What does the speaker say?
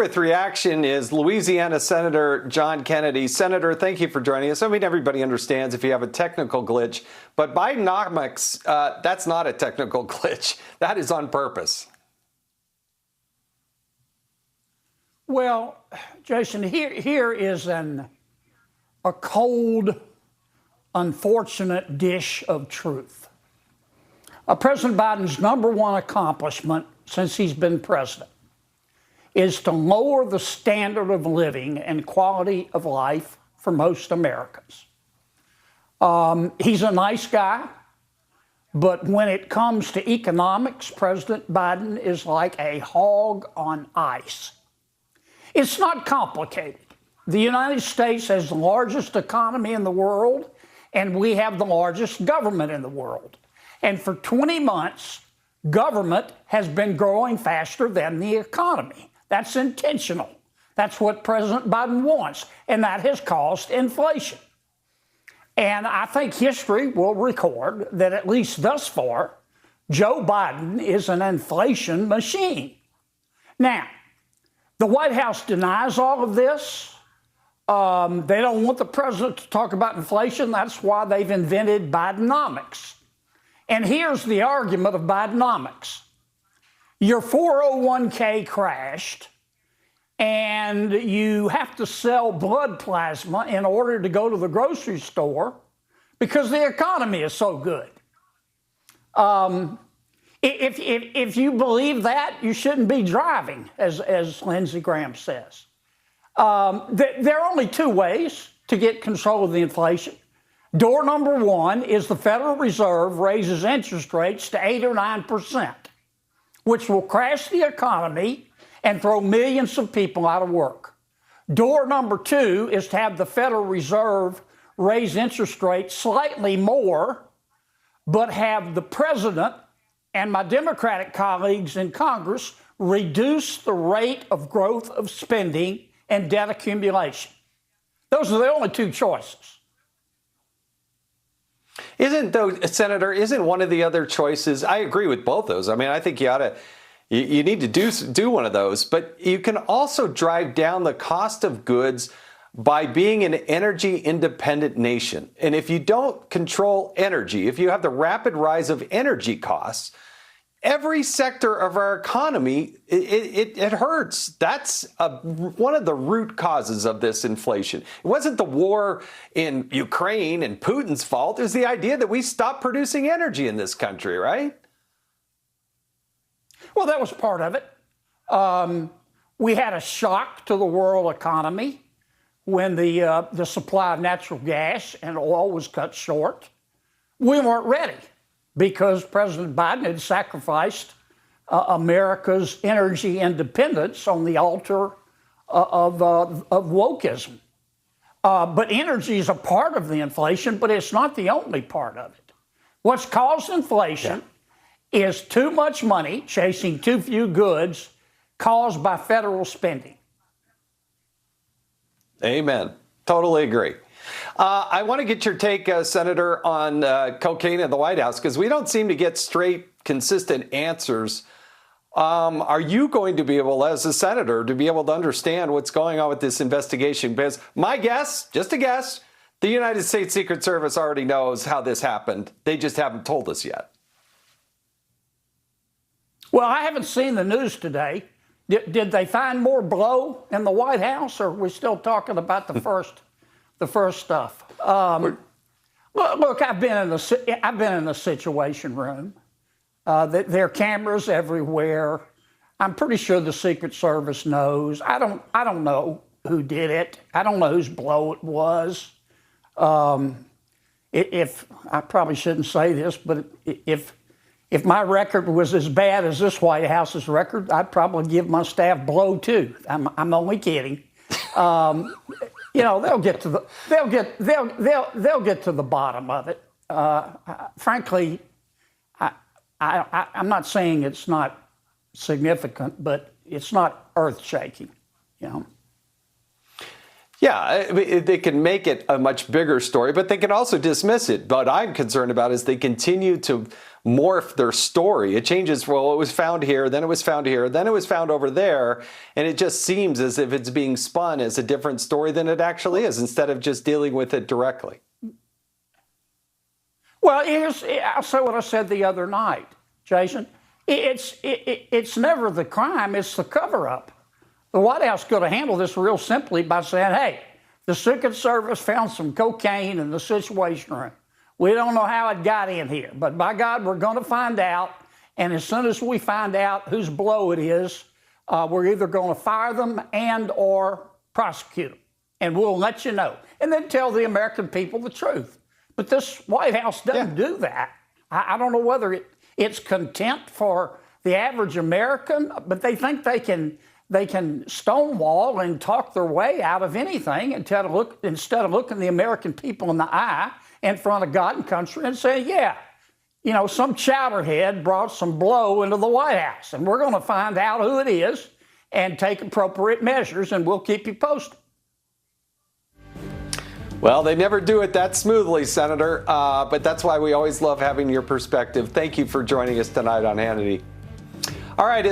with reaction is Louisiana Senator John Kennedy. Senator, thank you for joining us. I mean, everybody understands if you have a technical glitch, but bionomics, that's not a technical glitch. That is on purpose. Well, Jason, here is a cold, unfortunate dish of truth. President Biden's number one accomplishment since he's been president is to lower the standard of living and quality of life for most Americans. He's a nice guy, but when it comes to economics, President Biden is like a hog on ice. It's not complicated. The United States has the largest economy in the world, and we have the largest government in the world. And for 20 months, government has been growing faster than the economy. That's intentional. That's what President Biden wants, and that has caused inflation. And I think history will record that at least thus far, Joe Biden is an inflation machine. Now, the White House denies all of this. They don't want the president to talk about inflation. That's why they've invented bionomics. And here's the argument of bionomics. Your 401k crashed, and you have to sell blood plasma in order to go to the grocery store because the economy is so good. If you believe that, you shouldn't be driving, as Lindsey Graham says. There are only two ways to get control of the inflation. Door number one is the Federal Reserve raises interest rates to 8 or 9%, which will crash the economy and throw millions of people out of work. Door number two is to have the Federal Reserve raise interest rates slightly more, but have the president and my Democratic colleagues in Congress reduce the rate of growth of spending and debt accumulation. Those are the only two choices. Isn't one of the other choices? I agree with both those. I mean, I think you need to do one of those, but you can also drive down the cost of goods by being an energy independent nation. And if you don't control energy, if you have the rapid rise of energy costs, every sector of our economy, it hurts. That's one of the root causes of this inflation. It wasn't the war in Ukraine and Putin's fault. It was the idea that we stopped producing energy in this country, right? Well, that was part of it. We had a shock to the world economy when the supply of natural gas and oil was cut short. We weren't ready, because President Biden had sacrificed America's energy independence on the altar of wokeism. But energy is a part of the inflation, but it's not the only part of it. What's caused inflation is too much money chasing too few goods caused by federal spending. Amen. Totally agree. I want to get your take, Senator, on cocaine in the White House, because we don't seem to get straight, consistent answers. Are you going to be able, as a senator, to be able to understand what's going on with this investigation? Because my guess, just a guess, the United States Secret Service already knows how this happened. They just haven't told us yet. Well, I haven't seen the news today. Did they find more blow in the White House, or are we still talking about the first stuff? Look, I've been in the Situation Room. There are cameras everywhere. I'm pretty sure the Secret Service knows. I don't know who did it. I don't know whose blow it was. If I probably shouldn't say this, but if my record was as bad as this White House's record, I'd probably give my staff blow too. I'm only kidding. They'll get to the bottom of it. Frankly, I'm not saying it's not significant, but it's not earth-shaking. Yeah, I mean, they can make it a much bigger story, but they can also dismiss it. What I'm concerned about is they continue to morph their story. It changes, well, it was found here, then it was found here, then it was found over there, and it just seems as if it's being spun as a different story than it actually is, instead of just dealing with it directly. Well, I'll say what I said the other night, Jason. It's never the crime, it's the cover-up. The White House could have handled this real simply by saying, hey, the Secret Service found some cocaine in the Situation Room. We don't know how it got in here, but by God, we're going to find out. And as soon as we find out whose blow it is, we're either going to fire them and or prosecute them. And we'll let you know. And then tell the American people the truth. But this White House doesn't do that. I don't know whether it's contempt for the average American, but they think they can stonewall and talk their way out of anything instead of looking the American people in the eye in front of God and country and saying, yeah, you know, some chowderhead brought some blow into the White House, and we're going to find out who it is and take appropriate measures, and we'll keep you posted. Well, they never do it that smoothly, Senator, but that's why we always love having your perspective. Thank you for joining us tonight on Hannity. All right,